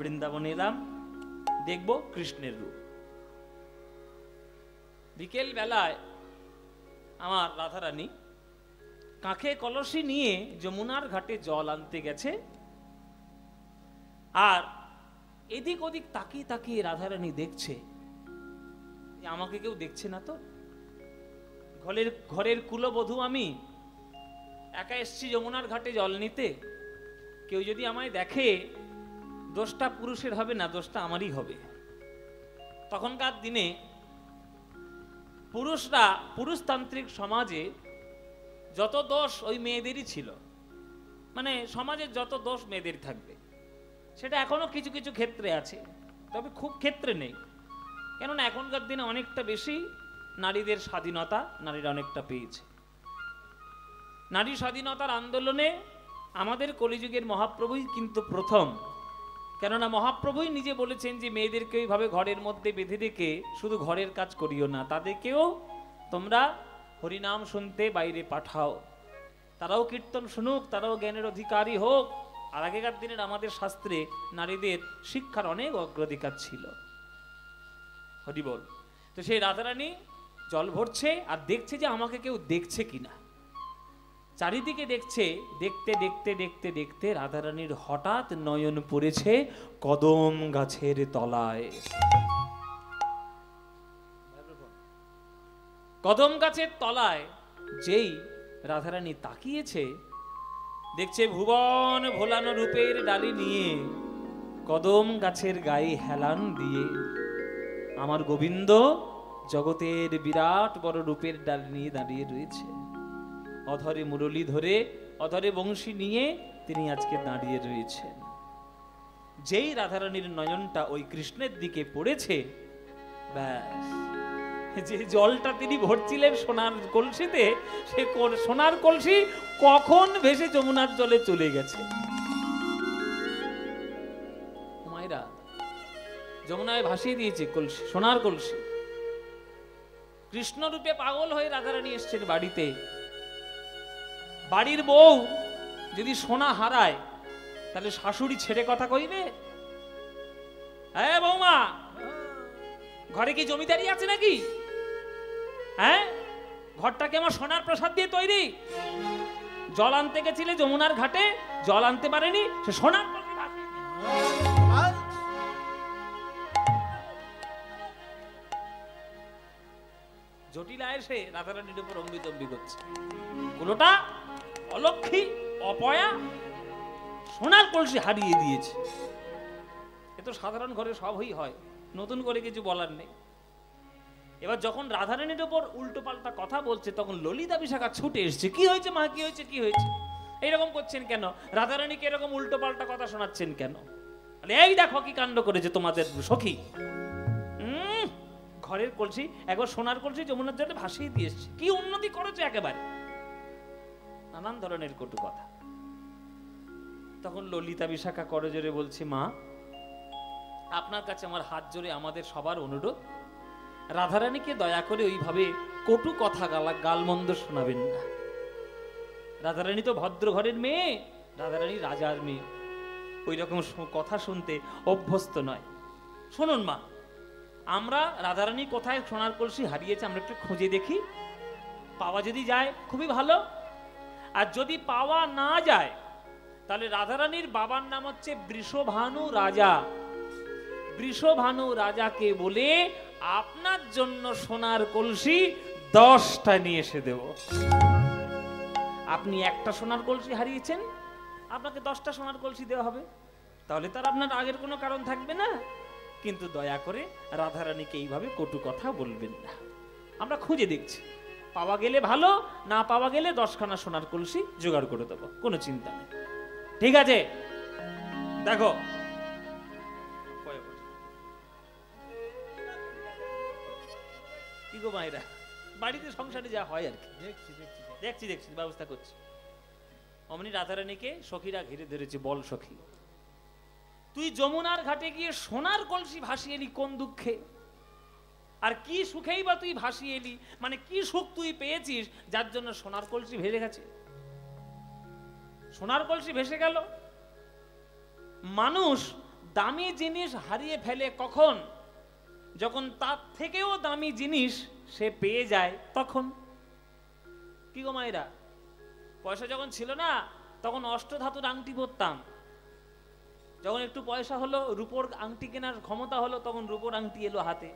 বৃন্দাবনে এলাম, দেখব কৃষ্ণের রূপ। বিকেল বেলায় আমার রাধারানী কাঁখে কলসি নিয়ে যমুনার ঘাটে জল আনতে গেছে, আর এদিক ওদিক তাকিয়ে তাকিয়ে রাধারানী দেখছে আমাকে কেউ দেখছে না তো। ঘরের কুলবধূ আমি, একা এসছি যমুনার ঘাটে জল নিতে, কেউ যদি আমায় দেখে দোষটা পুরুষের হবে না, দোষটা আমারই হবে। তখনকার দিনে পুরুষরা, পুরুষতান্ত্রিক সমাজে যত দোষ ওই মেয়েদেরই ছিল, মানে সমাজের যত দোষ মেয়েদের থাকবে, সেটা এখনো কিছু কিছু ক্ষেত্রে আছে, তবে খুব ক্ষেত্রে নেই। কেননা এখনকার দিনে অনেকটা বেশি নারীদের স্বাধীনতা নারীরা অনেকটা পেয়েছে। নারী স্বাধীনতার আন্দোলনে আমাদের কলিযুগের মহাপ্রভুই কিন্তু প্রথম। কেননা মহাপ্রভুই নিজে বলেছেন যে মেয়েদেরকে এইভাবে ঘরের মধ্যে বেঁধে রেখে শুধু ঘরের কাজ করিও না, তাদেরকেও তোমরা হরিনাম শুনতে বাইরে পাঠাও, তারাও কীর্তন শুনুক, তারাও জ্ঞানের অধিকারী হোক। আর আগেকার দিনের আমাদের শাস্ত্রে নারীদের শিক্ষার অনেক অগ্রাধিকার ছিল। হরি বল। তো সেই রাধারানী জল ভরছে আর দেখছে যে আমাকে কেউ দেখছে কিনা, চারিদিকে দেখছে। দেখতে দেখতে দেখতে দেখতে রাধারানীর হঠাৎ নয়ন পড়েছে কদম গাছের তলায়। কদম গাছের তলায় যেই রাধারানী তাকিয়েছে, দেখছে ভুবন ভোলানো রূপের ডালি নিয়ে কদম গাছের গায়ে হেলান দিয়ে আমার গোবিন্দ জগতের বিরাট বড় রূপের ডালি নিয়ে দাঁড়িয়ে রয়েছে। অধরে মুরলী ধরে, অধরে বংশী নিয়ে তিনি আজকে দাঁড়িয়ে রয়েছেন। যেই রাধারানীর নয়নটা ওই কৃষ্ণের দিকে পড়েছে, ব্যাস, যে জলটা তিনি ভরছিলেন সোনার কলসিতে, সে সোনার কলসি কখন ভেসে যমুনার জলে চলে গেছে। মায়েরা যমুনায় ভাসিয়ে দিয়েছে কলসি, সোনার কলসি। কৃষ্ণ রূপে পাগল হয়ে রাধারানী এসছেন বাড়িতে। বাড়ির বউ যদি সোনা হারায় তাহলে শাশুড়ি ছেড়ে কথা কইবে? হ্যাঁ বৌমা, ঘরে কি জমিদারি আছে নাকি? হ্যাঁ, ঘরটাকে আমার সোনার প্রসাদ দিয়ে তৈরি। জল আনতে গেছিলে যমুনার ঘাটে, জল আনতে পারেনি, সে সোনার জটিলা এসে রাধারানীর উপর অম্বিতম্বি করছে। কোনোটা অলক্ষী অপয়া সোনার কলসি হারিয়ে দিয়েছে। এ তো সাধারণ ঘরে সবই হয়, নতুন করে কিছু বলার নেই। এবার যখন রাধারানীর উপর উল্টো পাল্টা কথা বলছে, তখন ললিতা বিশাখা ছুটে এসছে। কি হয়েছে মা, কি হয়েছে, কি হয়েছে, এইরকম করছেন কেন? রাধারানীকে এরকম উল্টো পাল্টা কথা শোনাচ্ছেন কেন? এই দেখো কি কাণ্ড করেছে তোমাদের সখী। ঘরের কলসি, একবার সোনার কলসি যমুনার জলে ভাসিয়ে দিয়ে এসছে, কি উন্নতি করেছে একেবারে। নানান ধরনের কটু কথা। তখন ললিতা বিশাখা করজোরে বলছে, মা আপনার কাছে আমার হাত জোরে আমাদের সবার অনুরোধ, রাধারানীকে দয়া করে ওইভাবে কটু কথা গালমন্দ শোনাবেন না। রাধারানী তো ভদ্র ঘরের মেয়ে, রাধারানী রাজার মেয়ে, ওই রকম কথা শুনতে অভ্যস্ত নয়। শুনুন মা, আমরা রাধারানী কোথায় সোনার কলসি হারিয়েছে আমরা একটু খুঁজে দেখি, পাওয়া যদি যায় খুবই ভালো, আর যদি পাওয়া না যায় তাহলে রাধারানীর বাবার নাম হচ্ছে বৃষভানু রাজা। বৃষভানু রাজাকে বলে আপনার জন্য সোনার কলসি 10টা নিয়ে এসে দেব। আপনি একটা সোনার কলসি হারিয়েছেন, আপনাকে 10টা সোনার কলসি দেওয়া হবে, তাহলে তার আপনার আগের কোনো কারণ থাকবে না। কিন্তু দয়া করে রাধারানীকে এইভাবে কটু কথা বলবেন না। আমরা খুঁজে দেখছি, পাওয়া গেলে ভালো, না পাওয়া গেলে 10খানা সোনার কলসি জোগাড় করে দেবো, কোনো চিন্তা নেই। ঠিক আছে, দেখো কি গো মায়েরা, বাড়িতে সংসারে যা হয় আর কি, দেখছি দেখছি ব্যবস্থা করছি। অমনি রাধারানীকে সখীরা ঘিরে ধরেছে, বল সখী, তুই যমুনার ঘাটে গিয়ে সোনার কলসি ভাসিয়ে এলি কোন দুঃখে? আর কি সুখেই বা তুই ভাসিয়ে এলি, মানে কি সুখ তুই পেয়েছিস যার জন্য সোনার কলসি ভেসে গেছে? সোনার কলসি ভেসে গেল। মানুষ দামি জিনিস হারিয়ে ফেলে কখন? যখন তার থেকেও দামি জিনিস সে পেয়ে যায় তখন। কি গো মায়েরা, পয়সা যখন ছিল না তখন অষ্টধাতুর আংটি পরতাম, যখন একটু পয়সা হলো রূপোর আংটি কেনার ক্ষমতা হলো তখন রূপোর আংটি এলো হাতে,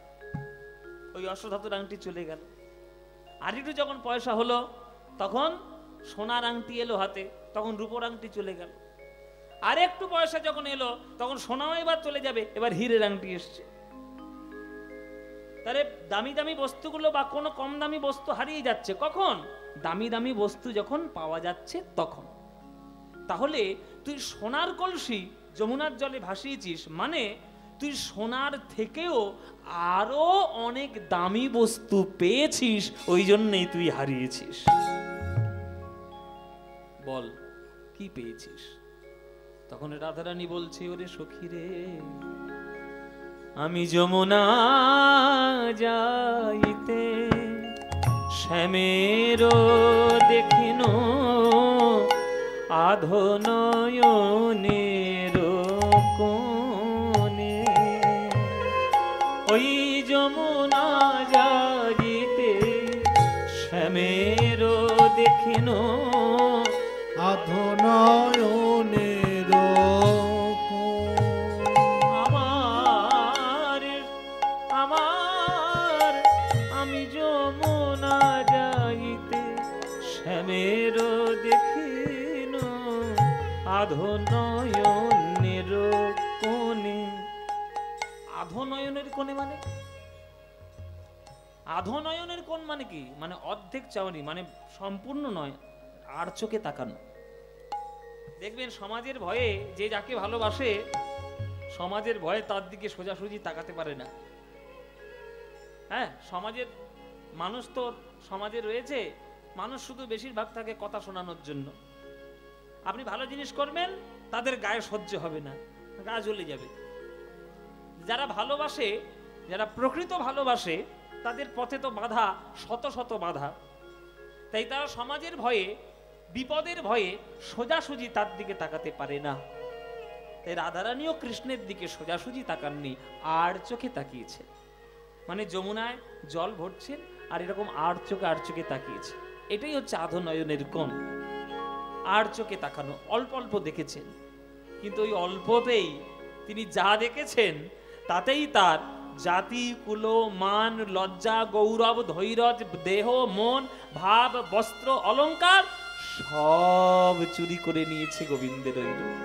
ওই অষ্টধাতুর আংটি চলে গেল। আর একটু যখন পয়সা হলো তখন সোনার আংটি এলো হাতে, তখন রূপোর আংটি চলে গেল। আর একটু পয়সা যখন এলো তখন সোনাও এবার চলে যাবে, এবার হীরের আংটি এসছে। তাহলে দামি দামি বস্তুগুলো বা কোনো কম দামি বস্তু হারিয়ে যাচ্ছে কখন? দামি দামি বস্তু যখন পাওয়া যাচ্ছে তখন। তাহলে তুই সোনার কলসি যমুনার জলে ভাসিয়েছিস, মানে তুই সোনার থেকেও আরো অনেক দামি বস্তু পেয়েছিস, ওই জন্যই তুই হারিয়েছিস। বল কি পেয়েছিস? তখন রাধারানী বলছে, ওরে সখী রে, আমি যমুনা যাইতে শ্যামের দেখিন আধো নয়নের কোণে, ওই যমুনা যাইতে শ্যামের দেখিন আধো নয়নের আমার আমার আমি যমুনা যাইতে শ্যামের দেখিন আধো নয়নের কোণে। আধো নয়নের কোণে মানে, আধো নয়নের কোণ মানে কি? মানে অর্ধেক চাওনি, মানে সম্পূর্ণ নয়, আর চোখে তাকানো। দেখবেন সমাজের ভয়ে যে যাকে ভালোবাসে, সমাজের ভয়ে তার দিকে সোজাসুজি তাকাতে পারে না। হ্যাঁ, সমাজের মানুষ তো সমাজে রয়েছে, মানুষ শুধু বেশিরভাগ থাকে কথা শোনানোর জন্য। আপনি ভালো জিনিস করবেন, তাদের গায়ে সহ্য হবে না, গা জ্বলে যাবে। যারা ভালোবাসে, যারা প্রকৃত ভালোবাসে, তাদের পথে তো বাধা, শত শত বাধা। তাই তারা সমাজের ভয়ে, বিপদের ভয়ে সোজাসুজি তার দিকে তাকাতে পারে না। তাই রাধারানীও কৃষ্ণের দিকে সোজাসুজি তাকাননি, আর চোখে তাকিয়েছে। মানে যমুনায় জল ভরছেন আর এরকম আর চোখে তাকিয়েছে। এটাই হচ্ছে আধো নয়নের কোণ, আর চোখে তাকানো। অল্প অল্প দেখেছেন, কিন্তু ওই অল্পতেই তিনি যা দেখেছেন তাতেই তার জাতি, কুল, মান, লজ্জা, গৌরব, ধৈর্য, দেহ, মন, ভাব, বস্ত্র, অলংকার সব চুরি করে নিয়েছে গোবিন্দের ওই রূপ।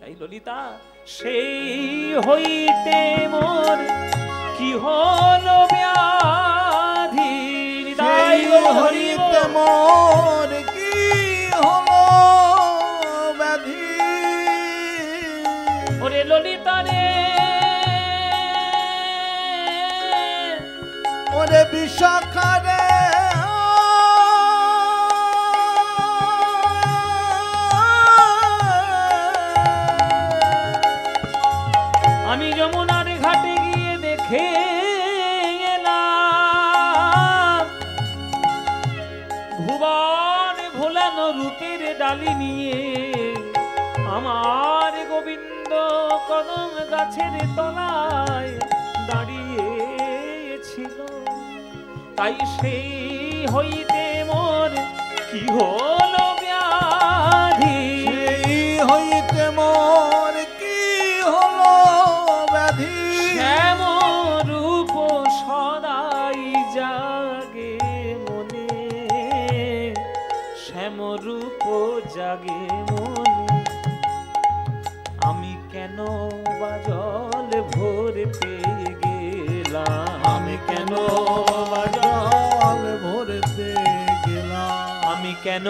তাই ললিতা, সেই হইতে মোর কি হলো ব্যাধি, সেই হইতে মোর কি হলো ব্যাধি, ওরে ললিতা রে, ওরে বিশাখা রে, আমি যমুনার ঘাটে গিয়ে দেখে এলাম ভুবন ভোলানো রূপের ডালি নিয়ে আমার গোবিন্দ কদম গাছের তলায় দাঁড়িয়েছিল। তাই সেই হইতে মোর কি হলো ব্যাধি, সেই হইতে মোর কি হলো ব্যাধি, শ্যাম রূপ সদাই জাগে মনে, শ্যাম রূপ জাগে মনে। আমি কেন বা জল ভরতে গেলাম, আমি কেন বা জল ভরতে গেলাম, আমি কেন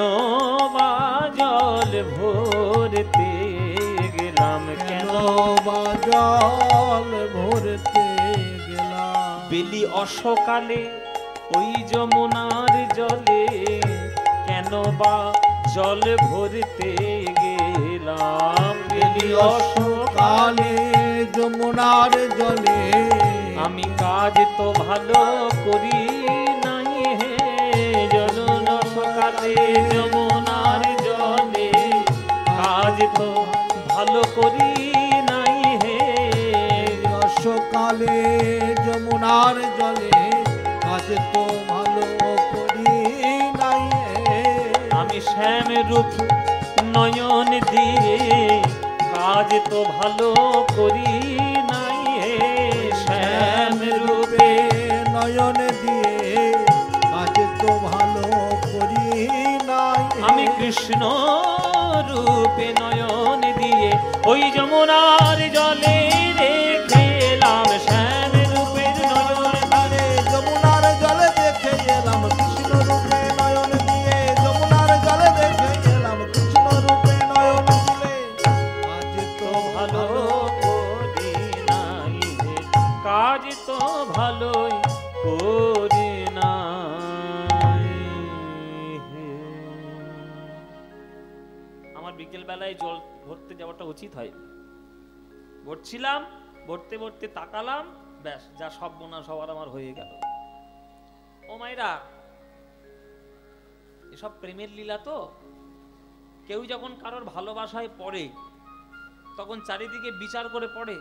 বা জল ভরতে গেলাম, কেন বা জল ভরতে গেলাম। বেলি অসকালে ওই যমুনার জলে কেন বা জল ভরতে গেলাম, বেলি অসকালে যমুনার জলে আমি কাজ তো ভালো করি নাই হে, জল সকালে যমুনার জলে কাজ তো ভালো করি নাই যমুনার জলে কাজ তো ভালো করি নাই। আমি শ্যাম রূপ নয়ন দিয়ে কাজ তো ভালো করি নাই। শ্যাম রূপে নয়ন দিয়ে কাজ তো ভালো করি নাই। আমি কৃষ্ণ রূপে নয়ন দিয়ে ওই যমুনার জলে রেখেলাম শ্যাম রূপের নয়ন ধারে। যমুনার জলে দেখে এলাম কৃষ্ণ রূপে নয়ন দিয়ে। যমুনার জলে দেখে এলাম কৃষ্ণ রূপে নয়ন দিয়ে। কাজ তো ভালো করি নাই, কাজ তো ভালোই করি নাই। আমার বিকেল বেলায় জল ভরতে যাওয়াটা উচিত হয়। ভরছিলাম, ভরতে ভরতে তাকালাম, ব্যাস যা সব বোনা সবার আমার হয়ে গেল। ও মায়েরা, এসব প্রেমের লীলা তো। কেউ যখন কারোর ভালোবাসায় পড়ে তখন চারিদিকে বিচার করে পড়ে,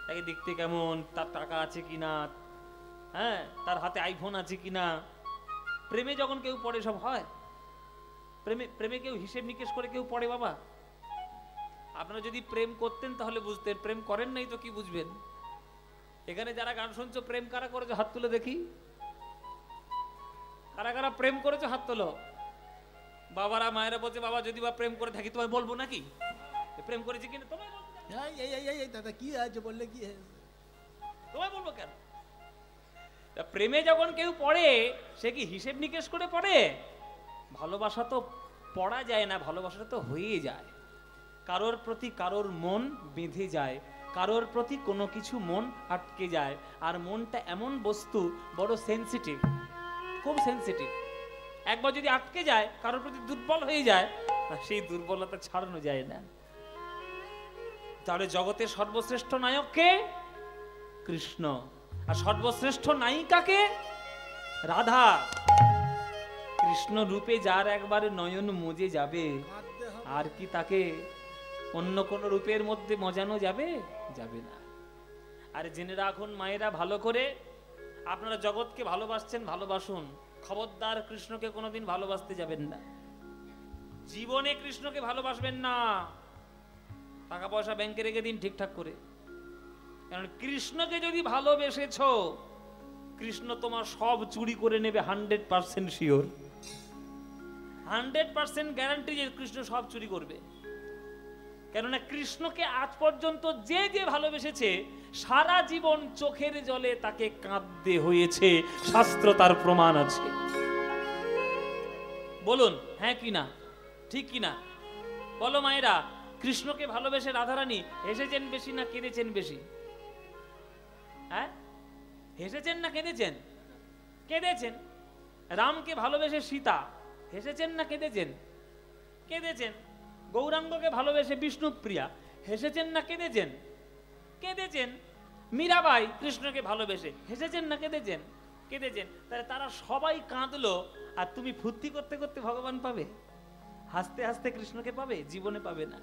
তাকে দেখতে কেমন, তার টাকা আছে কিনা, হ্যাঁ, তার হাতে আইফোন আছে কিনা। প্রেমে যখন কেউ পড়ে সব হয়। প্রেমে কেউ হিসেব নিকেশ করে কেউ পড়ে বাবা? আপনারা যদি প্রেম করতেন তাহলে বুঝতেন, প্রেম করেন নাই তো কি বুঝবেন? এখানে যারা গান শুনছো, প্রেম কারা করেছো হাত তুলে দেখি। কারা কারা প্রেম করেছো হাত তোলো। বাবারা মায়েরা বলছে, বাবা যদি বা প্রেম করে থাকি তোমায় বলবো নাকি প্রেম করেছি কিনা? তোমায় বলবো কেন? দাদা কি আছে বললে কি তোমায় বলবো কেন? প্রেমে যখন কেউ পড়ে সে কি হিসেব নিকেশ করে পড়ে? ভালোবাসা তো পড়া যায় না, ভালোবাসাটা তো হয়ে যায়। কারোর প্রতি কারোর মন বেঁধে যায়, কারোর প্রতি কোনো কিছু মন আটকে যায়। আর মনটা এমন বস্তু, বড় সেন্সিটিভ, খুব সেন্সিটিভ। একবার যদি আটকে যায়, কারোর প্রতি দুর্বল হয়ে যায়, সেই দুর্বলতা ছাড়ানো যায় না। তাহলে জগতের সর্বশ্রেষ্ঠ নায়ক কে? কৃষ্ণ। আর সর্বশ্রেষ্ঠ নায়িকাকে? রাধা। কৃষ্ণ রূপে যার একবারে নয়ন মজে যাবে, আর কি তাকে অন্য কোন রূপের মধ্যে মজানো যাবে? যাবে না। আর জেনে রাখুন মায়েরা ভালো করে, আপনারা জগৎকে ভালোবাসছেন, ভালোবাসুন, খবরদার কৃষ্ণকে কোনোদিন ভালোবাসতে যাবেন না। জীবনে কৃষ্ণকে ভালোবাসবেন না। টাকা পয়সা ব্যাংকে রেখে দিন ঠিকঠাক করে। কারণ কৃষ্ণকে যদি ভালোবেসেছ, কৃষ্ণ তোমার সব চুরি করে নেবে, 100% শিওর, 100% গ্যারান্টি যে কৃষ্ণ সব চুরি করবে। কেননা কৃষ্ণকে আজ পর্যন্ত যে যে ভালোবেসেছে, সারা জীবন চোখের জলে তাকে কাঁদতে হয়েছে, শাস্ত্র তার প্রমাণ আছে। বলুন হ্যাঁ কি না, ঠিক কি না? বলো মায়েরা, কৃষ্ণকে ভালোবেসে রাধারানী হেসেছেন বেশি না কেঁদেছেন বেশি? হ্যাঁ, হেসেছেন না কেঁদেছেন? কেঁদেছেন। রামকে ভালোবেসে সীতা হেসেছেন না কেঁদেছেন? কেঁদেছেন। গৌরাঙ্গকে ভালোবেসে বিষ্ণুপ্রিয়া হেসেছেন না কেঁদেছেন? কেঁদেছেন। মীরাবাই কৃষ্ণকে ভালোবেসে হেসেছেন না কেঁদেছেন? কেঁদেছেন। তাহলে তারা সবাই কাঁদলো, আর তুমি ফুর্তি করতে করতে ভগবান পাবে? হাসতে হাসতে কৃষ্ণকে পাবে? জীবনে পাবে না।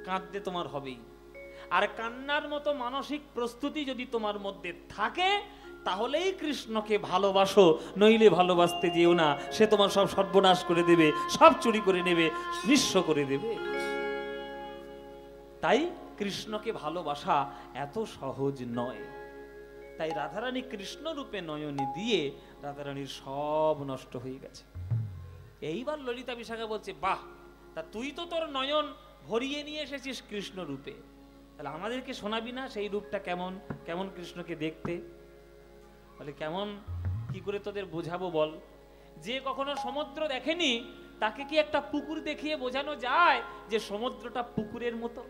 কাঁদতে তোমার হবেই। আর কান্নার মতো মানসিক প্রস্তুতি যদি তোমার মধ্যে থাকে, তাহলেই কৃষ্ণকে ভালোবাসো, নইলে ভালোবাসতে যেও না। সে তোমার সব সর্বনাশ করে দেবে, সব চুরি করে নেবে, নিঃস্ব করে দেবে। তাই কৃষ্ণকে ভালোবাসা এত সহজ নয়। তাই রাধারানী কৃষ্ণ রূপে নয়নে দিয়ে রাধারানীর সব নষ্ট হয়ে গেছে। এইবার ললিতা বিশাখা বলছে, বাহ, তা তুই তো তোর নয়ন ভরিয়ে নিয়ে এসেছিস কৃষ্ণ রূপে, তাহলে আমাদেরকে শোনাবি না সেই রূপটা কেমন, কেমন কৃষ্ণকে দেখতে? বলে কেমন, কি করে তোদের বোঝাবো বল? যে কখনো সমুদ্র দেখেনি তাকে কি একটা পুকুর দেখিয়ে বোঝানো যায় যে সমুদ্রটা পুকুরের মতো?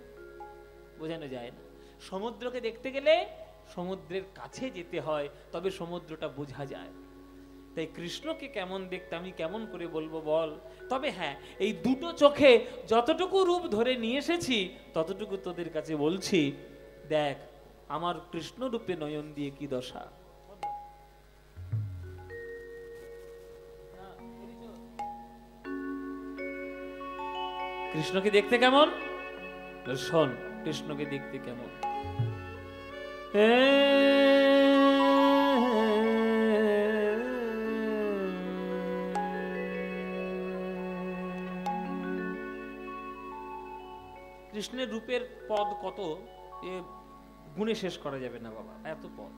বোঝানো যায় না। সমুদ্রকে দেখতে গেলে সমুদ্রের কাছে যেতে হয়, তবে সমুদ্রটা বোঝা যায়। তাই কৃষ্ণকে কেমন দেখতে আমি কেমন করে বলবো বল? তবে হ্যাঁ, এই দুটো চোখে যতটুকু রূপ ধরে নিয়ে এসেছি ততটুকু তোদের কাছে বলছি, দেখ আমার কৃষ্ণ রূপে নয়ন দিয়ে কি দশা। কৃষ্ণকে দেখতে কেমন? শোন, কৃষ্ণকে দেখতে কেমন। কৃষ্ণের রূপের পদ কত, এ গুণে শেষ করা যাবে না বাবা, এত পদ।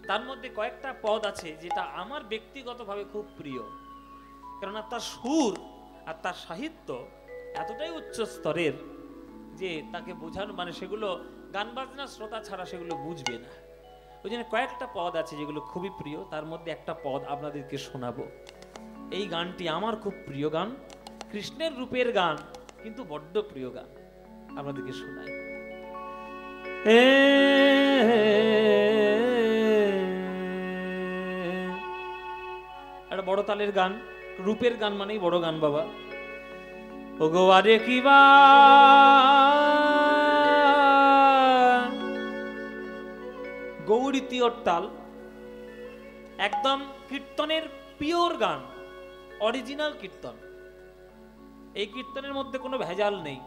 তার মধ্যে কয়েকটা পদ আছে যেটা আমার ব্যক্তিগতভাবে খুব প্রিয়, কেননা তার সুর আর তার সাহিত্য এতটাই উচ্চ স্তরের যে তাকে বোঝানো, মানে সেগুলো গান বাজনা শ্রোতা ছাড়া সেগুলো বুঝবে না। ওই জন্য কয়েকটা পদ আছে যেগুলো খুবই প্রিয়, তার মধ্যে একটা পদ আপনাদেরকে শোনাবো। এই গানটি আমার খুব প্রিয় গান, কৃষ্ণের রূপের গান, কিন্তু বড্ড প্রিয় গান, আপনাদেরকে শোনাই। একটা বড় তালের গান, রূপের গান মানেই বড় গান বাবা। ও গো আরে কিবা গৌড়ী তিয়র তাল, একদম কীর্তনের পিওর গান, অরিজিনাল কীর্তন। এই কীর্তনের মধ্যে কোনো ভেজাল নেই,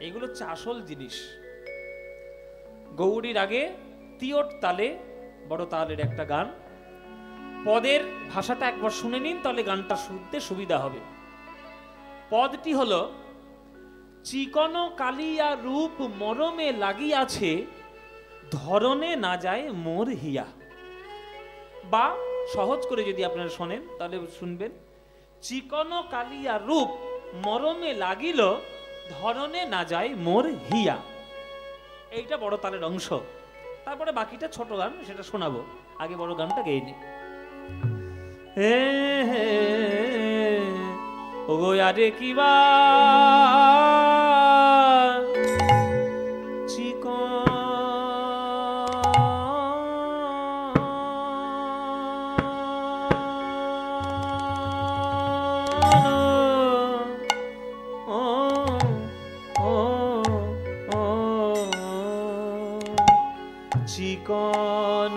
এইগুলো হচ্ছে আসল জিনিস। গৌড়ীর আগে তিয়র তালে, বড় তালের একটা গান। পদের ভাষাটা একবার শুনে নিন, তাহলে গানটা শুনতে সুবিধা হবে। পদটি হলো, চিকন কালিয়া রূপ মরমে লাগিয়াছে, ধরনে না যায় মোর হিয়া। বা সহজ করে যদি আপনারা শোনেন তাহলে শুনবেন, চিকন কালিয়া রূপ মরমে লাগিল, ধরনে না যায় মোর হিয়া। এইটা বড় তালের অংশ। তারপরে বাকিটা ছোট গান, সেটা শোনাবো। আগে বড় গানটা গেয়ে নি। ও গো আরে কিবা চিকন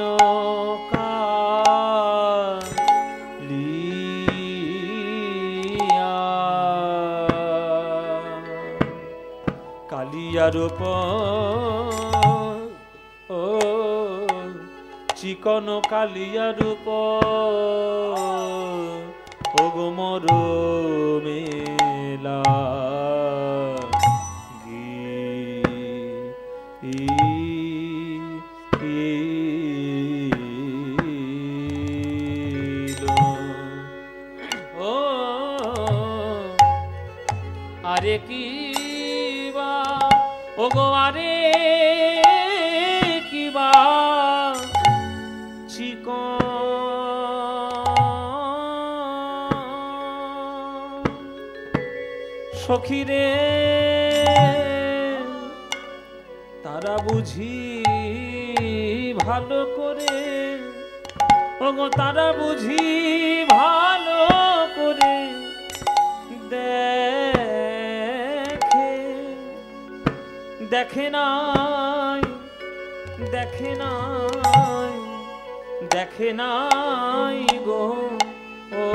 কালিয়ার উপর, ও চিকন কালিয়ার উপর, ও গো মর মেলা আরে কিবা, ও গো আরে কিবা চিকন সখীরে, তারা বুঝি ভালো করে, ও গো তারা বুঝি ভালো করে দেখে নাই, দেখে নাই, দেখে নাই গো। ও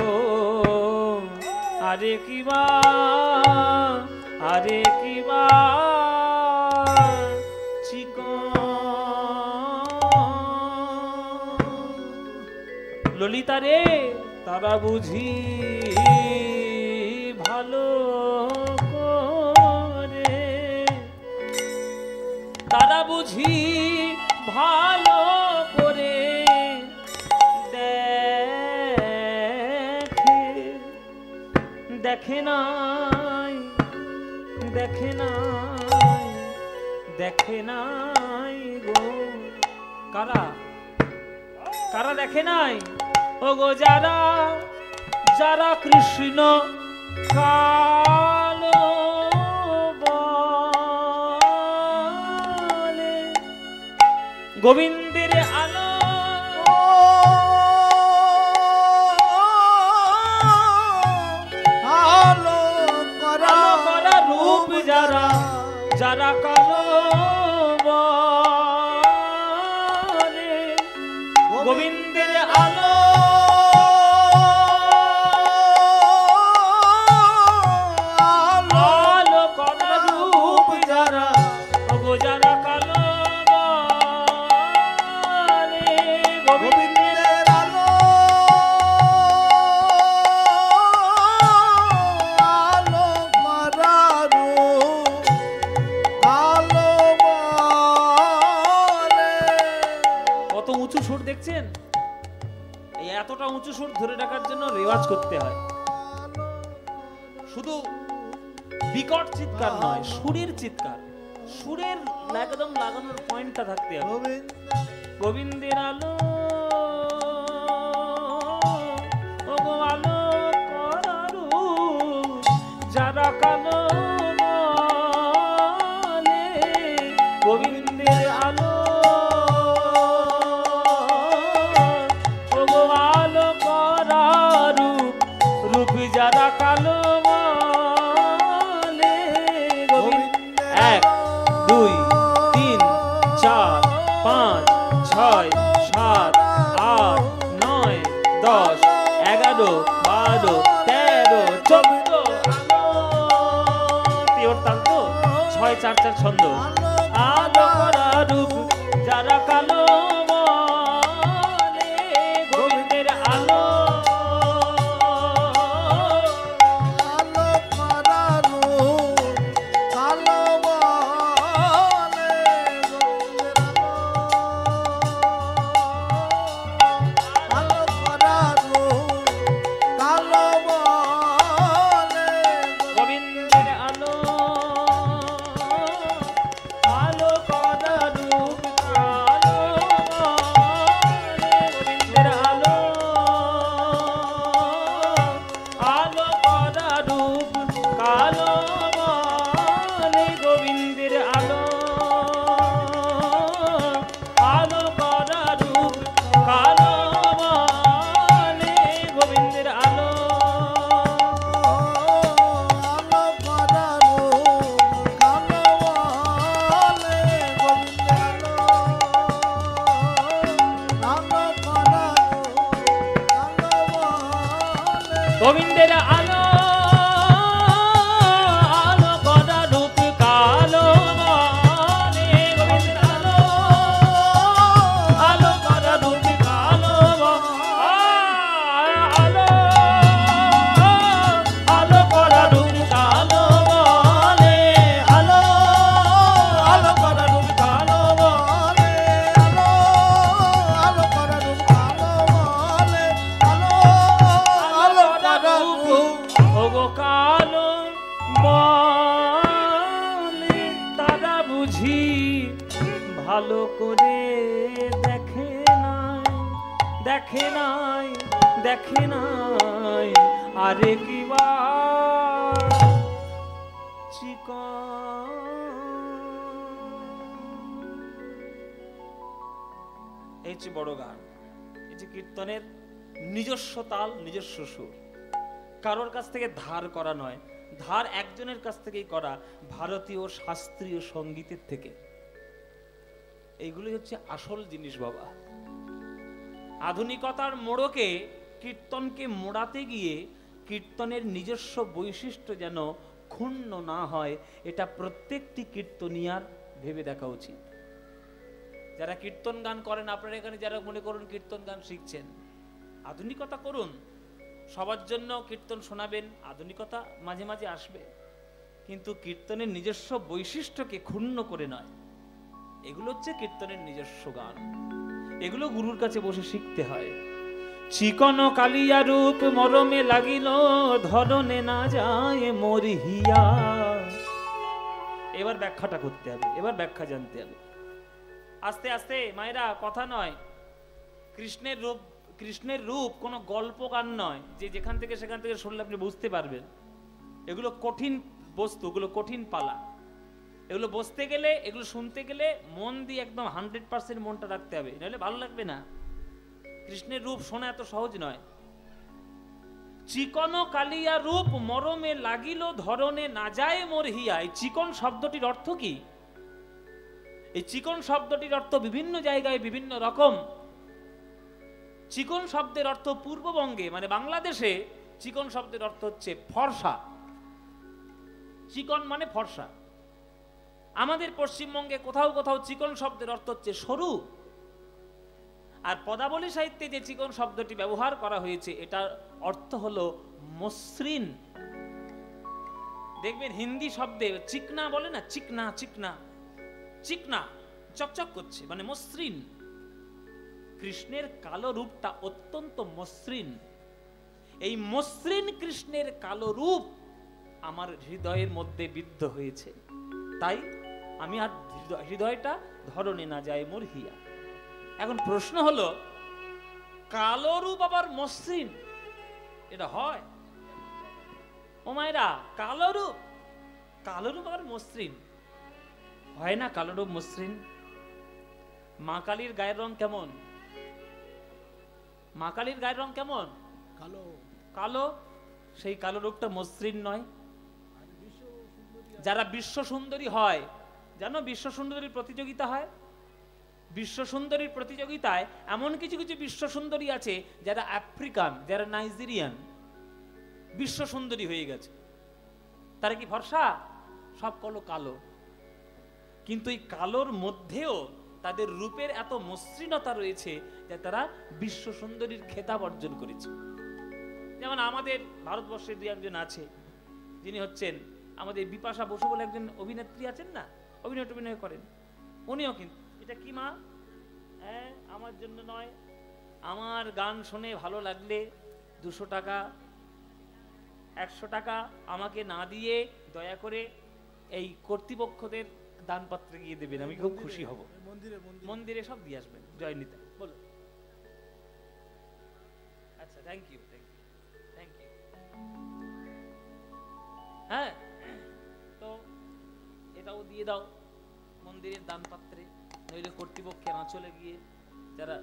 আরে কিবা, আরে কিবা চিকন ললিতা রে, তারা বুঝি ভালো করে, তারা বুঝি ভালো করে দেখে, দেখে নাই, দেখে নাই, দেখে নাই গো। কারা কারা দেখে নাই? ও গো যারা, যারা কৃষ্ণ কালো বলে, গোবিন্দের আলো আলো করা রূপ যারা, যারা কালো বলে, গোবিন্দের আলো আলো করা রূপ যারা, যারা কালো সুর দেখছেন? এই এতটা উঁচু সুর ধরে রাখার জন্য রেওয়াজ করতে হয়। শুধু বিকট চিৎকার নয়, সুরের চিৎকার, সুরের একদম লাগানোর পয়েন্টটা থাকতে হবে। গোবিন্দের আলো ওগো আলো করারু যারা কালো বলে, গোবিন্দের আলো ওগো আলো করারু রূপ যারা কালো বলে। গোবিন্দ 1 2 3 4 5 6 7 8 9 10 11 12 13 14 তিওর তাল তো 6 4 4 ছন্দ। আলো করা রূপ যারা কালো বলে, গোবিন্দের আলো গোবিন্দের আলো আলো করা রূপ কালো বলে, গোবিন্দের আলো আলো করা রূপ কালো আলো আলো করা রূপ কালো বলে, আলো আলো করা রূপ কালো বলে, আলো করা রূপ কালো বলে, আলো ওগো কালো বলে। তারা বুঝি ভালো করে দেখে নাই, দেখে নাই, দেখে নাই, আরে কিবা চিকন। এই যে বড় গান, এই যে কীর্তনের নিজস্ব তাল, নিজস্ব সুর, কারোর কাছ থেকে ধার করা নয়। ধার একজনের কাছ থেকেই করা, ভারতীয় শাস্ত্রীয় সঙ্গীতের থেকে। এইগুলি হচ্ছে আসল জিনিস বাবা। আধুনিকতার মোড়কে কীর্তনকে মোড়াতে গিয়ে কীর্তনের নিজস্ব বৈশিষ্ট্য যেন ক্ষুণ্ণ না হয়, এটা প্রত্যেকটি কীর্তনিয়ার ভেবে দেখা উচিত। যারা কীর্তন গান করেন, আপনারা এখানে যারা মনে করুন কীর্তন গান শিখছেন, আধুনিকতা করুন, সবার জন্য কীর্তন শোনাবেন, আধুনিকতা মাঝে মাঝে আসবে, কিন্তু কীর্তনের নিজস্ব বৈশিষ্ট্যকে ক্ষুণ্ণ করে নয়। এগুলো হচ্ছে কীর্তনের নিজস্ব গান, এগুলো গুরুর কাছে বসে শিখতে হয়। চিকন কালিয়া রূপ মরমে লাগিল ধরনে না যায় মরিহিয়া। এবার ব্যাখ্যাটা করতে হবে, এবার ব্যাখ্যা জানতে হবে। আস্তে আস্তে মায়েরা, কথা নয়। কৃষ্ণের রূপ, কৃষ্ণের রূপ কোনো গল্প গান নয় যে যেখান থেকে সেখান থেকে শুনলে আপনি বুঝতে পারবেন। এগুলো কঠিন বস্তু, এগুলো কঠিন পালা। এগুলো বসতে গেলে, এগুলো শুনতে গেলে মন দিয়ে একদম 100% মনটা রাখতে হবে, নাহলে ভালো লাগবে না। কৃষ্ণের রূপ শোনা এত সহজ নয়। চিকন কালিয়া রূপ মরমে লাগিল ধরনে না যায় মরহিয়া। এই চিকন শব্দটির অর্থ কি? এই চিকন শব্দটির অর্থ বিভিন্ন জায়গায় বিভিন্ন রকম। চিকন শব্দের অর্থ পূর্ববঙ্গে মানে বাংলাদেশে চিকন শব্দের অর্থ হচ্ছে ফর্সা। চিকন মানে ফর্সা। আমাদের পশ্চিমবঙ্গে কোথাও কোথাও চিকন শব্দের অর্থ হচ্ছে সরু। আর পদাবলী সাহিত্যে যে চিকন শব্দটি ব্যবহার করা হয়েছে এটার অর্থ হলো মসৃণ। দেখবেন হিন্দি শব্দে চিকনা বলে না, চিকনা চিকনা চিকনা, চকচক করছে মানে মসৃণ। কৃষ্ণের কালো রূপটা অত্যন্ত মসৃণ। এই মসৃণ কৃষ্ণের কালো রূপ আমার হৃদয়ের মধ্যে বিদ্ধ হয়েছে, তাই আমি আর হৃদয়টা ধরনে না যায় মোর হিয়া। এখন প্রশ্ন হলো, কালো রূপ আবার মসৃণ, এটা হয়? ও মায়েরা, কালো রূপ আবার মসৃণ হয় না? কালো রূপ মসৃণ। মা কালীর গায়ের রং কেমন? মা কালীর গায়ের রং কেমন? কালো। কালো। সেই কালো রূপটা মসৃণ নয়। যারা বিশ্ব সুন্দরী হয়, জানো বিশ্ব সুন্দরীর প্রতিযোগিতা হয়। বিশ্ব সুন্দরীর প্রতিযোগিতায় এমন কিছু কিছু বিশ্ব সুন্দরী আছে যারা আফ্রিকান, যারা নাইজেরিয়ান, বিশ্ব সুন্দরী হয়ে গেছে। তারা কি ফর্সা? সব কালো। কিন্তু এই কালোর মধ্যেও তাদের রূপের এত মসৃণতা রয়েছে যে তারা বিশ্ব সুন্দরীর খেতাব অর্জন করেছে। যেমন আমাদের ভারতবর্ষে দুই একজন আছে, যিনি হচ্ছেন আমাদের বিপাশা বসু বলে একজন অভিনেত্রী আছেন না, অভিনয় করেন। উনিও কিন্তু, এটা কি মা? হ্যাঁ, আমার জন্য নয়, আমার গান শুনে ভালো লাগলে 200 টাকা 100 টাকা আমাকে না দিয়ে দয়া করে এই কর্তৃপক্ষদের দানপত্রে গিয়ে দেবেন, আমি খুব খুশি হব। মন্দিরে সব দিয়ে আসবেন। জয় নিতা, বলো। আচ্ছা, থ্যাংক ইউ। হ্যাঁ, তো এটাও দিয়ে দাও মন্দিরের দানপাত্রে, নইলে কর্তৃপক্ষের আঁচলে গিয়ে যারা।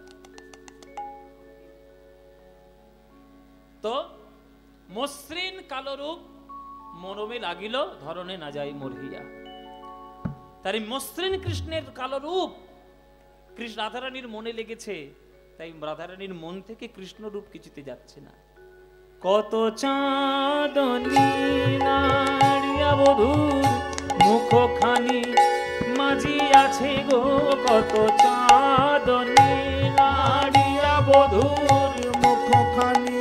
তো মসৃণ কালো রূপ মরমে লাগিল, ধরনে না যায় মরহিয়া। তার এই মসৃণ কৃষ্ণের কালো রূপ কৃষ্ণ রাধারানীর মনে লেগেছে, তাই রাধারানীর মন থেকে কৃষ্ণ রূপ কিছুতে যাচ্ছে না। কত চাঁদনী নাড়িয়া বধূর মুখখানি মাঝি আছে গো, কত চাঁদনী নাড়িয়া বধূর মুখখানি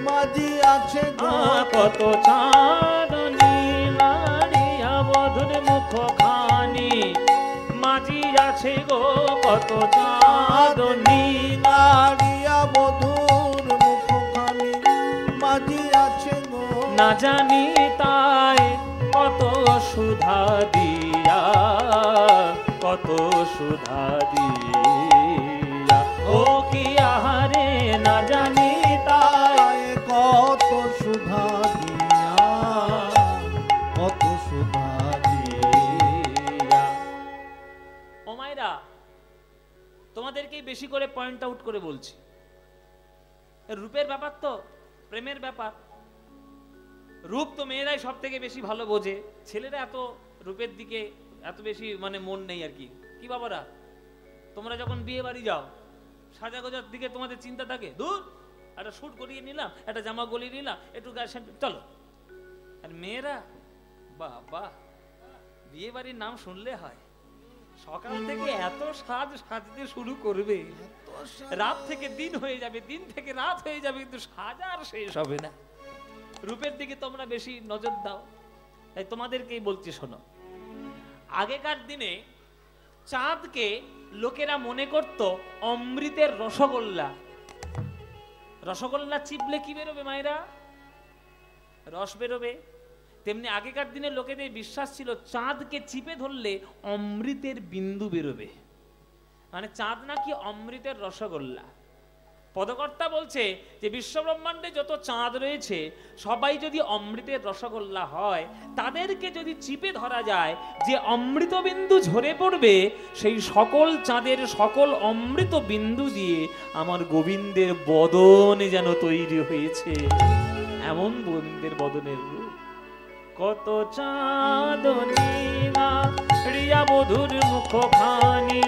মাঝি আছে গো, কত চাঁদনী নাড়িয়া বধূর মুখখানি মাঝি আছে গো, কত চাঁদনী নাড়িয়া বধূর মুখখানি মাঝি আছে গো, না জানি তাই কত সুধা দিয়া, কত সুধা দিয়া, ও কি আহারে না জানি তাই কত সুধা দিয়া, কত সুধা দিয়া। ও মায়েরা, তোমাদেরকে বেশি করে পয়েন্ট আউট করে বলছি, রূপের ব্যাপার তো প্রেমের ব্যাপার। রূপ তো মেয়েরাই সব থেকে বেশি ভালো বোঝে, ছেলেরা এত রূপের দিকে এত বেশি মন নেই আর কি। কি বাবারা, তোমরা যখন বিয়ে বাড়ি যাও, সাজাগোজার দিকে তোমাদের চিন্তা থাকে, দূর একটা শুট করিয়ে নিলাম, একটা জামা গলিয়ে নিলাম, একটু গায়ে চলো। আর মেয়েরা বাবা, বিয়ে বাড়ির নাম শুনলে হয়, সকাল থেকে এত সাজতে শুরু করবে, রাত থেকে দিন হয়ে যাবে, দিন থেকে রাত হয়ে যাবে, কিন্তু সাজার শেষ হবে না। রূপের দিকে তোমরা বেশি নজর দাও, তাই তোমাদেরকেই বলছি শোনো। আগেকার দিনে চাঁদকে লোকেরা মনে করত অমৃতের রসগোল্লা। রসগোল্লা চিপলে কি বেরোবে মায়েরা? রস বেরোবে। তেমনি আগেকার দিনে লোকেদের বিশ্বাস ছিল চাঁদকে চিপে ধরলে অমৃতের বিন্দু বেরোবে, মানে চাঁদ নাকি অমৃতের রসগোল্লা। পদকর্তা বলছে যে বিশ্বব্রহ্মাণ্ডে যত চাঁদ রয়েছে সবাই যদি অমৃতের রসগোল্লা হয়, তাদেরকে যদি চিপে ধরা যায়, যে অমৃত বিন্দু ঝরে পড়বে সেই সকল চাঁদের সকল অমৃত বিন্দু দিয়ে আমার গোবিন্দের বদন যেন তৈরি হয়েছে, এমন গোবিন্দের বদনের রূপ। কত চাঁদনী নাড়িয়া বধূর মুখখানি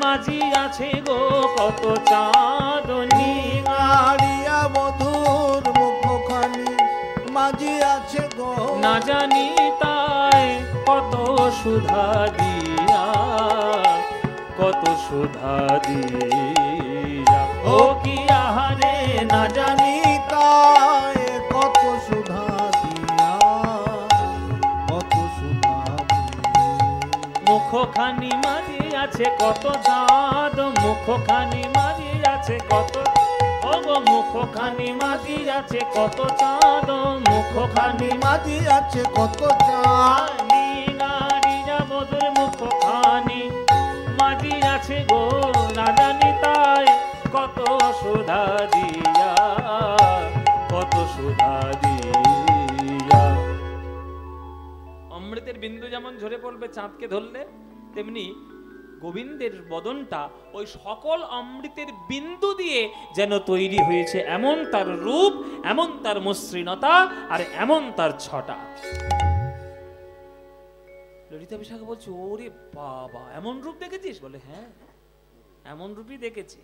মাঝি আছে গো, কত চাঁদনী নাড়িয়া বধূর মুখখানি মাঝি আছে গো, না জানি তাই কত সুধা দিয়া, কত সুধা দিয়া, ও কি আহারে না জানি তাই কত সুধা দিয়া, কত সুধা দিয়া। মুখ মুখখানি মাঝে আছে কত চাঁদ, মুখখানি মাঝে আছে কত, ও গো মুখখানি মাঝে আছে কত চাঁদ, মুখখানি মাঝি আছে কত চাঁদ, গাড়ি যাবদের মুখখানি মাঝে আছে গো না জানি তাই কত সুধা দিয়া, কত সুধা দিয়া। অমৃতের বিন্দু যেমন ঝরে পড়বে চাঁদকে ধরলে, তেমনি গোবিন্দের বদনটা ওই সকল অমৃতের বিন্দু দিয়ে যেন তৈরি হয়েছে, এমন তার রূপ, এমন তার মসৃণতা, আর এমন তার ছটা। ললিতা বিশাখা বলছে, ওরে বাবা এমন রূপ দেখেছিস? বলে হ্যাঁ এমন রূপই দেখেছি।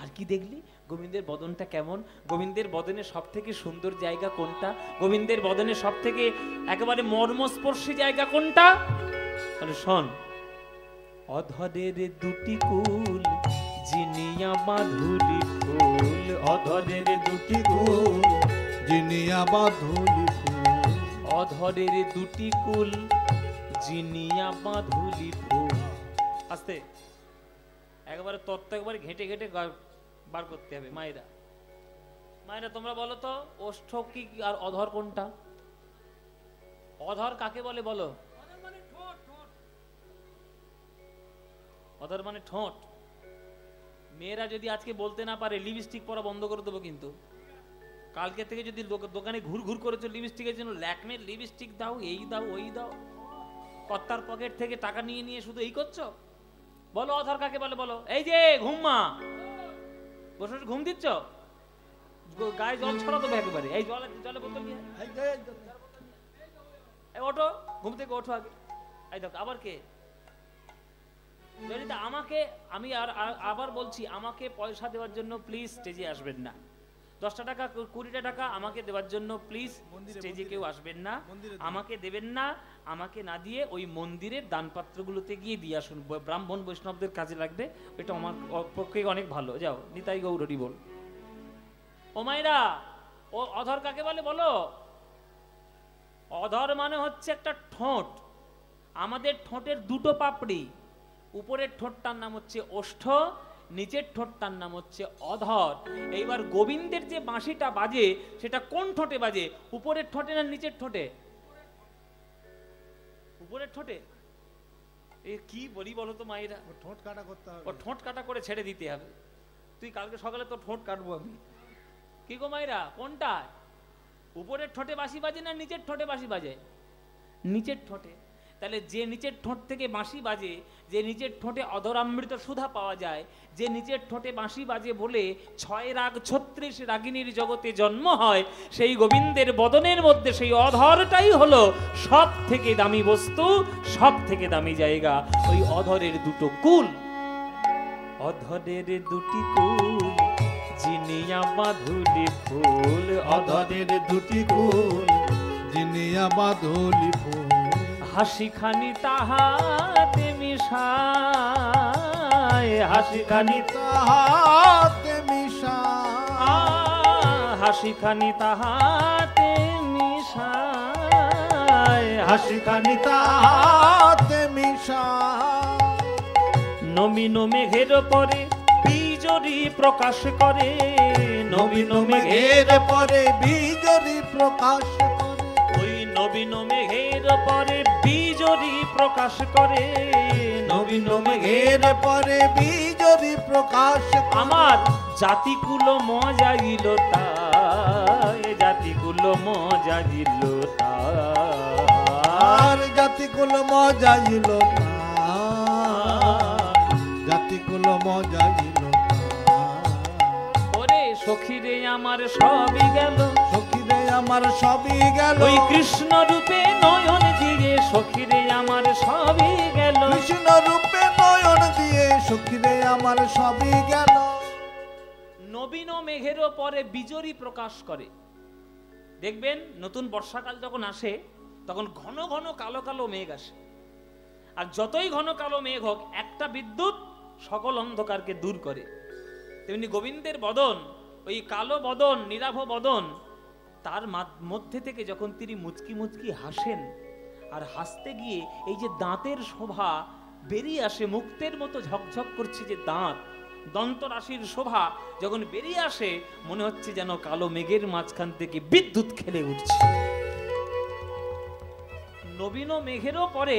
আর কি দেখলি? গোবিন্দের বদনটা কেমন, গোবিন্দের বদনে সব থেকে সুন্দর জায়গা কোনটা, গোবিন্দের বদনে সব থেকে একেবারে মর্মস্পর্শী জায়গা কোনটা? বলে শোন, অধরের দুটি কুল জিনিয়া মাধুরী ফুল, অধরের দুটি কুল জিনিয়া বাঁধুলি ফুল, অধরের দুটি কুল জিনিয়া মাধুরী ফুল। আস্তে একবারে তত্ত্ব একবারে ঘেঁটে ঘেঁটে বার করতে হবে। মায়েরা, মায়েরা তোমরা বলো তো, ওষ্ঠ কি আর অধর কোনটা? অধর কাকে বলে বলো? অধর মানে ঠোঁট। মেয়েরা যদি আজকে বলতে না পারে লিপস্টিক পরা বন্ধ করে দেবো, কিন্তু কালকে থেকে যদি দোকানে ঘুর ঘুর করেছো লিপস্টিকের জন্য, ল্যাকমের লিপস্টিক দাও, এই দাও, ওই দাও, কর্তার পকেট থেকে টাকা নিয়ে নিয়ে শুধু এই করছো। বলো অধর কাকে বলে বলো? এই যে ঘুমা বসে ঘুম দিচ্ছ, গায়ে জল ছড়া দেবে একেবারে, এই জলে জলে বোতল নিয়ে ওঠো, ঘুম থেকে ওঠো আগে। এই দেখো আবার কে? ললিতা আমাকে, আমি আবার বলছি, আমাকে পয়সা দেওয়ার জন্য প্লিজ স্টেজে আসবেন না। 10টা টাকা 20টা টাকা আমাকে দেওয়ার জন্য প্লিজ স্টেজে কেউ আসবেন না, আমাকে দেবেন না। আমাকে না দিয়ে ওই মন্দিরের দানপাত্রগুলোতে গিয়ে দিয়ে আসুন, ব্রাহ্মণ বৈষ্ণবদের কাজে লাগবে, এটা আমার পক্ষে অনেক ভালো। যাও, নিতাই গৌরী বল। ও মায়েরা, ও অধর কাকে বলে বলো? অধর মানে হচ্ছে একটা ঠোঁট। আমাদের ঠোঁটের দুটো পাপড়ি, উপরের ঠোঁটটার নাম হচ্ছে ওষ্ঠ, নিচের ঠোঁটটার নাম হচ্ছে অধর। এইবার গোবিন্দের যে বাঁশিটা বাজে সেটা কোন ঠোঁটে বাজে? উপরের ঠোঁটে না নিচের ঠোঁটে? উপরের ঠোঁটে। এ কি বলি বলো তো মায়েরা? ঠোঁট কাটা করতে হবে, ও ঠোঁট কাটা করে ছেড়ে দিতে হবে। তুই কালকে সকালে তো ঠোঁট কাটবো আমি। কি গো মায়েরা, কোনটা? উপরের ঠোঁটে বাঁশি বাজে না নিচের ঠোঁটে বাঁশি বাজে? নিচের ঠোঁটে। তাহলে যে নিচের ঠোঁট থেকে বাঁশি বাজে, যে নিচের ঠোঁটে অধরামৃত সুধা পাওয়া যায়, যে নিচের ঠোঁটে বাঁশি বাজে বলে 6 রাগ 36 রাগিনীর জগতে জন্ম হয়, সেই গোবিন্দের বদনের মধ্যে সেই অধরটাই হলো সব থেকে দামি বস্তু, সব থেকে দামি জায়গা। ওই অধরের দুটো কুল, অধরের দুটি কুল জিনিয়া মাধুরী ফুল, অধরের দুটি কুল জিনিয়া বাঁধুলি ফুল, হাসিখানি তাহাতে মিশায়, হাসিখানি তাহাতে মিশায়, হাসিখানি তাহাতে মিশায়, হাসিখানি তাহাতে মিশায়, নবীন মেঘের পরে বীজরি প্রকাশ করে, নবীন মেঘের পরে বীজরি প্রকাশ করে, ওই নবীন মেঘের পরে বীজরি প্রকাশ করে, নবীন মেঘের পরে বীজরি প্রকাশ করে। আমার জাতিকুল মজাইল তাই, জাতিকুল মজাইল আর জাতিকুল মজাইল জাতিকুল মজাইল। ওরে সখীরে আমার সবই গেল, সখীরে আমার সবই গেল, ওই কৃষ্ণ রূপে নয়ন দিয়ে, সখীরে আমার সবই গেল, কৃষ্ণ রূপে নয়ন দিয়ে, সখীরে আমার সবই গেল। নবীন মেঘের পরে বীজরি প্রকাশ করে। দেখবেন নতুন বর্ষাকাল যখন আসে তখন ঘন ঘন কালো কালো মেঘ আসে, আর যতই ঘন কালো মেঘ হোক একটা বিদ্যুৎ সকল অন্ধকারকে দূর করে। তেমনি গোবিন্দের বদন, ওই কালো বদন, নীলাভ বদন, তার মধ্যে থেকে যখন তিনি মুচকি মুচকি হাসেন, আর হাসতে গিয়ে এই যে দাঁতের শোভা বেরিয়ে আসে, মুক্তের মতো ঝকঝক করছে যে দাঁত, দন্ত রাশির শোভা যখন বেরিয়ে আসে, মনে হচ্ছে যেন কালো মেঘের মাঝখান থেকে বিদ্যুৎ খেলে উঠছে। নবীন মেঘেরও পরে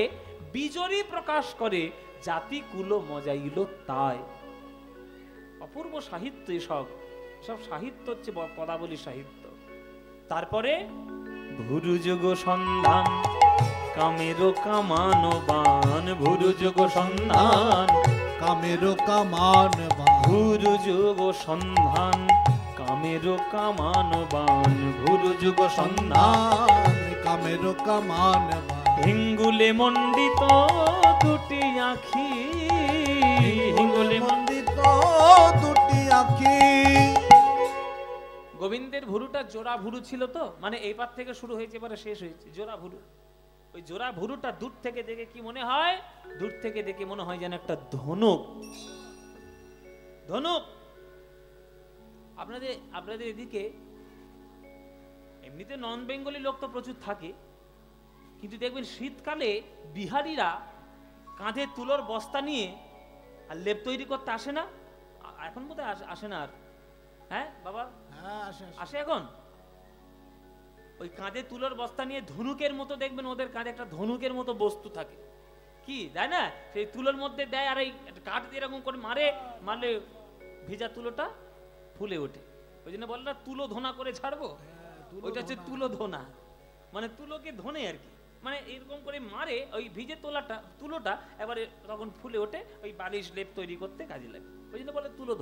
বিজরি প্রকাশ করে, জাতি কুলো মজাইল তাই। অপূর্ব সাহিত্য এসব, সব সাহিত্য হচ্ছে পদাবলী সাহিত্য। তারপরে ভুরুযোগ সন্ধান কামেরো কামানো বান, ভুরুযোগ সন্ধান কামেরো কামান বান, ভুরুযোগ সন্ধান কামেরো কামানো বান, ভুরুযোগ সন্ধান কামেরো কামান বান, হিঙ্গুলে মণ্ডিত দুটি আঁখি, হিঙ্গুলে মণ্ডিত দুটি আঁখি। গোবিন্দের ভুরুটা জোড়া ভুরু ছিল তো, মানে এই পার থেকে শুরু হয়েছে এবারে শেষ হয়েছে, জোড়া ভুরু। ওই জোড়া ভুরুটা দূর থেকে দেখে কি মনে হয়? দূর থেকে দেখে মনে হয় যেন একটা ধনুক। ধনুক। আপনাদের এদিকে এমনিতে নন বেঙ্গলি লোক তো প্রচুর থাকে, কিন্তু দেখবেন শীতকালে বিহারিরা কাঁধে তুলোর বস্তা নিয়ে আর লেপ তৈরি করতে আসে না? এখন বোধহয় আসে না আর। হ্যাঁ বাবা, হ্যাঁ আসে এখন। ওই কাঁধে তুলোর বস্তা নিয়ে ধনুকের মতো, দেখবেন ওদের কাঁধে একটা ধনুকের মতো বস্তু থাকে, কি তাই না? সেই তুলোর মধ্যে দেয় আর এই কাঠ দিয়ে এরকম করে মারলে ভিজা তুলোটা ফুলে ওঠে। ওই জন্য বলে না তুলো ধোনা করে ছাড়বো, ওইটা হচ্ছে তুলো ধোনা, মানে তুলোকে ধনে আর কি, মানে এরকম করে মারে ওই ভিজে তুলোটা এবারে তখন ফুলে ওঠে, ওই বালিশ লেপ তৈরি করতে কাজে লাগে, ওই জন্য বলে তুলো।